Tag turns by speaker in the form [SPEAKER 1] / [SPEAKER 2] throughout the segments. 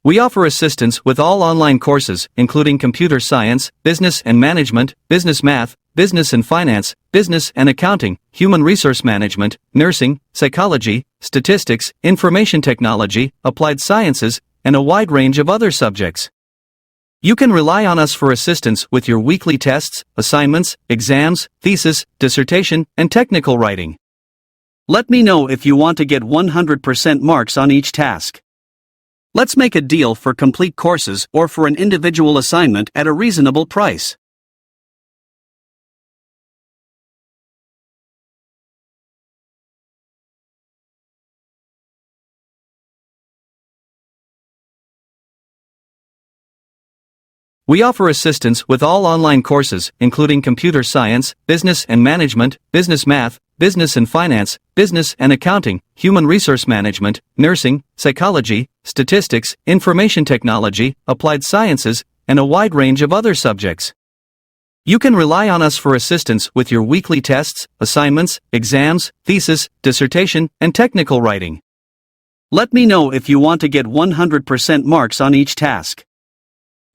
[SPEAKER 1] We offer assistance with all online courses, including computer science, business and management, business math, business and finance, business and accounting, human resource management, nursing, psychology, statistics, information technology, applied sciences, and a wide range of other subjects. You can rely on us for assistance with your weekly tests, assignments, exams, thesis, dissertation, and technical writing. Let me know if you want to get 100% marks on each task. Let's make a deal for complete courses or for an individual assignment at a reasonable price. We offer assistance with all online courses, including computer science, business and management, business math, business and finance, business and accounting, human resource management, nursing, psychology, statistics, information technology, applied sciences, and a wide range of other subjects. You can rely on us for assistance with your weekly tests, assignments, exams, thesis, dissertation, and technical writing. Let me know if you want to get 100% marks on each task.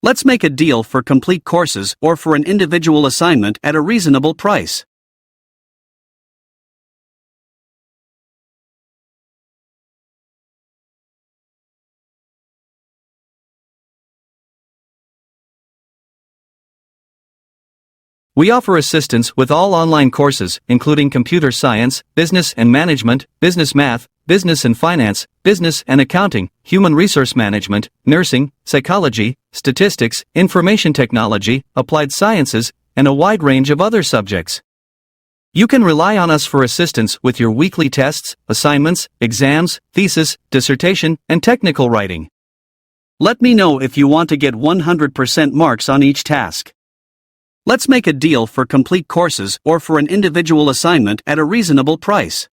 [SPEAKER 1] Let's make a deal for complete courses or for an individual assignment at a reasonable price. We offer assistance with all online courses, including computer science, business and management, business math, business and finance, business and accounting, human resource management, nursing, psychology, statistics, information technology, applied sciences, and a wide range of other subjects. You can rely on us for assistance with your weekly tests, assignments, exams, thesis, dissertation, and technical writing. Let me know if you want to get 100% marks on each task. Let's make a deal for complete courses or for an individual assignment at a reasonable price.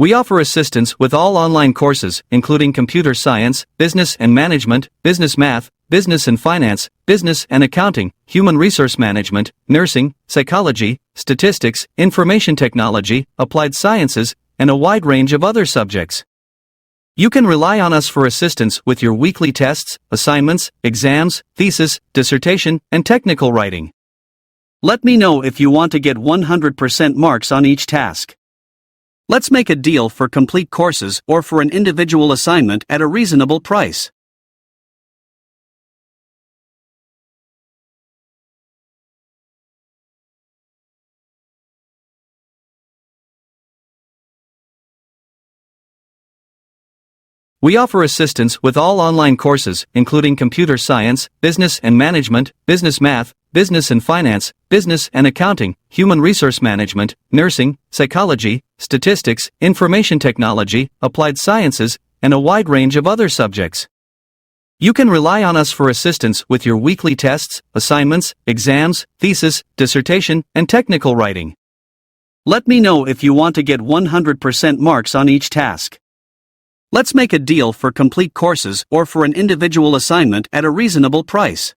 [SPEAKER 1] We offer assistance with all online courses, including computer science, business and management, business math, business and finance, business and accounting, human resource management, nursing, psychology, statistics, information technology, applied sciences, and a wide range of other subjects. You can rely on us for assistance with your weekly tests, assignments, exams, thesis, dissertation, and technical writing. Let me know if you want to get 100% marks on each task. Let's make a deal for complete courses or for an individual assignment at a reasonable price. We offer assistance with all online courses, including computer science, business and management, business math, business and finance, business and accounting, human resource management, nursing, psychology, statistics, information technology, applied sciences, and a wide range of other subjects. You can rely on us for assistance with your weekly tests, assignments, exams, thesis, dissertation, and technical writing. Let me know if you want to get 100% marks on each task. Let's make a deal for complete courses or for an individual assignment at a reasonable price.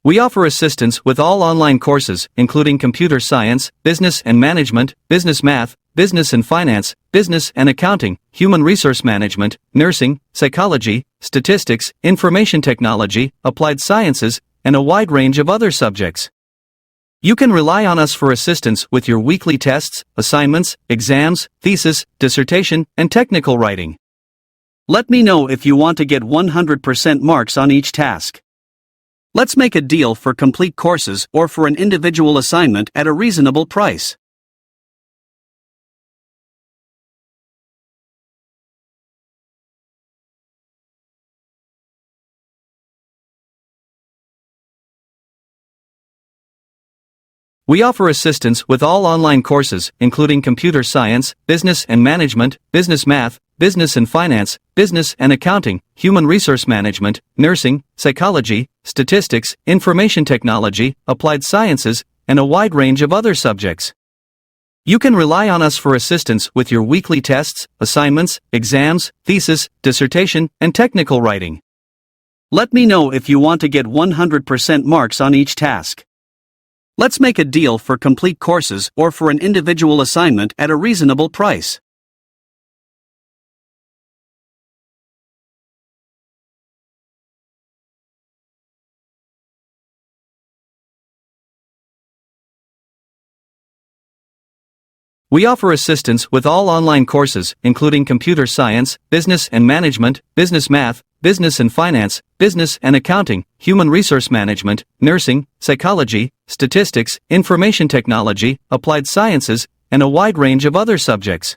[SPEAKER 1] We offer assistance with all online courses, including computer science, business and management, business math, business and finance, business and accounting, human resource management, nursing, psychology, statistics, information technology, applied sciences, and a wide range of other subjects. You can rely on us for assistance with your weekly tests, assignments, exams, thesis, dissertation, and technical writing. Let me know if you want to get 100% marks on each task. Let's make a deal for complete courses or for an individual assignment at a reasonable price. We offer assistance with all online courses, including computer science, business and management, business math, business and finance, business and accounting, human resource management, nursing, psychology, statistics, information technology, applied sciences, and a wide range of other subjects. You can rely on us for assistance with your weekly tests, assignments, exams, thesis, dissertation, and technical writing. Let me know if you want to get 100% marks on each task. Let's make a deal for complete courses or for an individual assignment at a reasonable price. We offer assistance with all online courses, including computer science, business and management, business math, business and finance, business and accounting, human resource management, nursing, psychology, statistics, information technology, applied sciences, and a wide range of other subjects.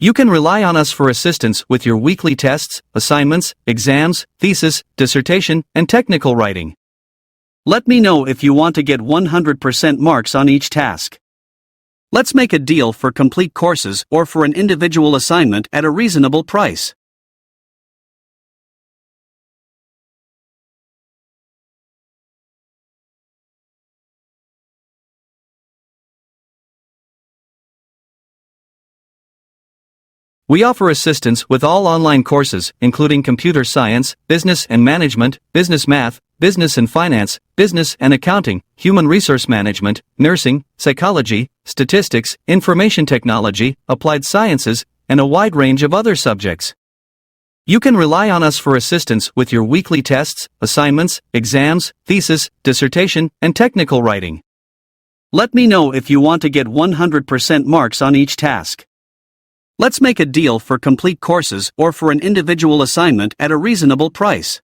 [SPEAKER 1] You can rely on us for assistance with your weekly tests, assignments, exams, thesis, dissertation, and technical writing. Let me know if you want to get 100% marks on each task. Let's make a deal for complete courses or for an individual assignment at a reasonable price. We offer assistance with all online courses, including computer science, business and management, business math, business and finance, business and accounting, human resource management, nursing, psychology, statistics, information technology, applied sciences, and a wide range of other subjects. You can rely on us for assistance with your weekly tests, assignments, exams, thesis, dissertation, and technical writing. Let me know if you want to get 100% marks on each task. Let's make a deal for complete courses or for an individual assignment at a reasonable price.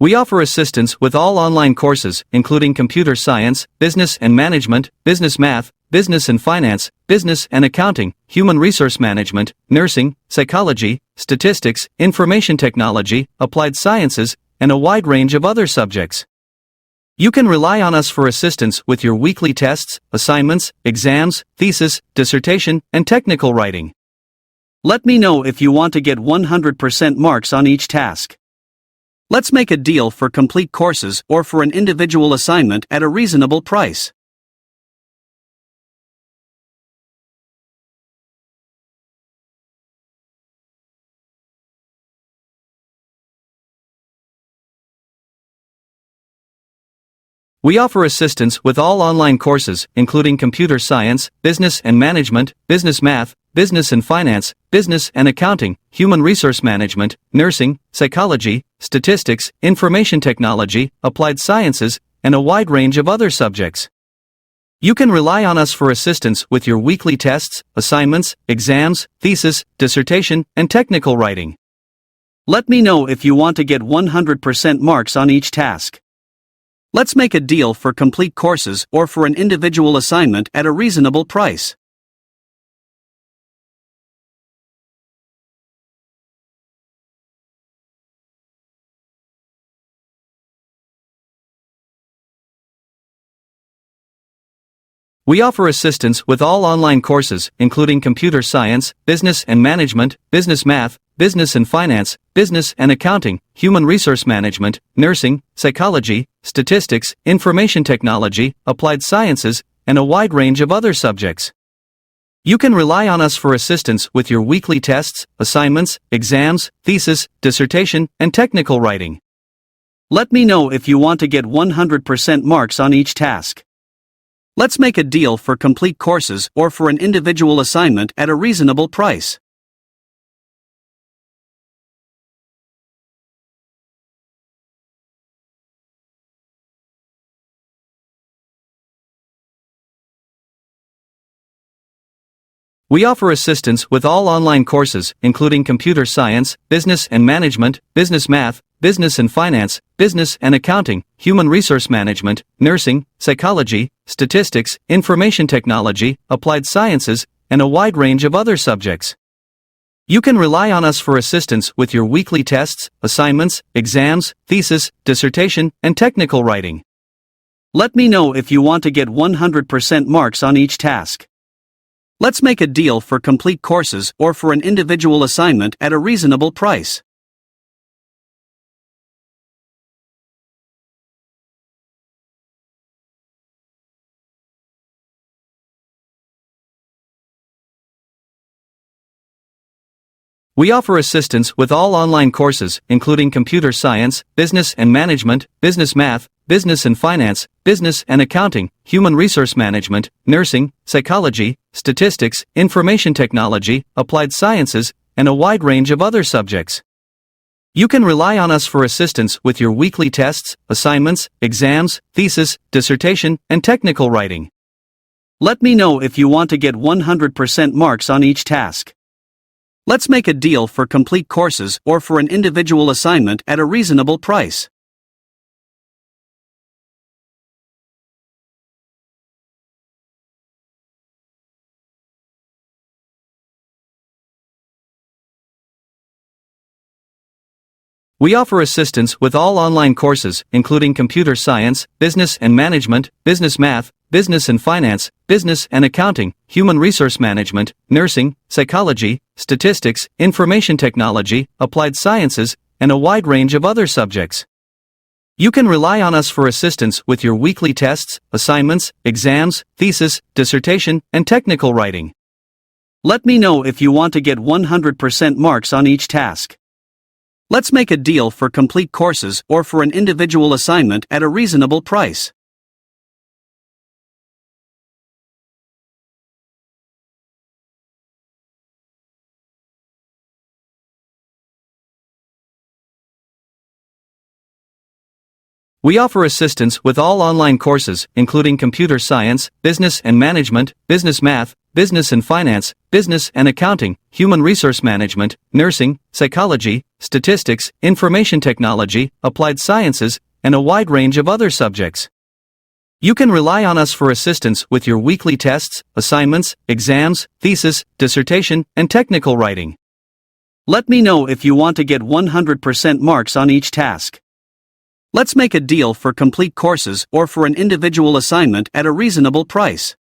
[SPEAKER 1] We offer assistance with all online courses, including computer science, business and management, business math, business and finance, business and accounting, human resource management, nursing, psychology, statistics, information technology, applied sciences, and a wide range of other subjects. You can rely on us for assistance with your weekly tests, assignments, exams, thesis, dissertation, and technical writing. Let me know if you want to get 100% marks on each task. Let's make a deal for complete courses or for an individual assignment at a reasonable price. We offer assistance with all online courses, including computer science, business and management, business math, business and finance, business and accounting, human resource management, nursing, psychology, statistics, information technology, applied sciences, and a wide range of other subjects. You can rely on us for assistance with your weekly tests, assignments, exams, thesis, dissertation, and technical writing. Let me know if you want to get 100% marks on each task. Let's make a deal for complete courses or for an individual assignment at a reasonable price. We offer assistance with all online courses, including computer science, business and management, business math, business and finance, business and accounting, human resource management, nursing, psychology, statistics, information technology, applied sciences, and a wide range of other subjects. You can rely on us for assistance with your weekly tests, assignments, exams, thesis, dissertation, and technical writing. Let me know if you want to get 100% marks on each task. Let's make a deal for complete courses or for an individual assignment at a reasonable price. We offer assistance with all online courses, including computer science, business and management, business math, business and finance, business and accounting, human resource management, nursing, psychology, statistics, information technology, applied sciences, and a wide range of other subjects. You can rely on us for assistance with your weekly tests, assignments, exams, thesis, dissertation, and technical writing. Let me know if you want to get 100% marks on each task. Let's make a deal for complete courses or for an individual assignment at a reasonable price. We offer assistance with all online courses, including computer science, business and management, business math, business and finance, business and accounting, human resource management, nursing, psychology, statistics, information technology, applied sciences, and a wide range of other subjects. You can rely on us for assistance with your weekly tests, assignments, exams, thesis, dissertation, and technical writing. Let me know if you want to get 100% marks on each task. Let's make a deal for complete courses or for an individual assignment at a reasonable price. We offer assistance with all online courses, including computer science, business and management, business math, business and finance, business and accounting, human resource management, nursing, psychology, statistics, information technology, applied sciences, and a wide range of other subjects. You can rely on us for assistance with your weekly tests, assignments, exams, thesis, dissertation, and technical writing. Let me know if you want to get 100% marks on each task. Let's make a deal for complete courses or for an individual assignment at a reasonable price. We offer assistance with all online courses, including computer science, business and management, business math, business and finance, business and accounting, human resource management, nursing, psychology, statistics, information technology, applied sciences, and a wide range of other subjects. You can rely on us for assistance with your weekly tests, assignments, exams, thesis, dissertation, and technical writing. Let me know if you want to get 100% marks on each task. Let's make a deal for complete courses or for an individual assignment at a reasonable price.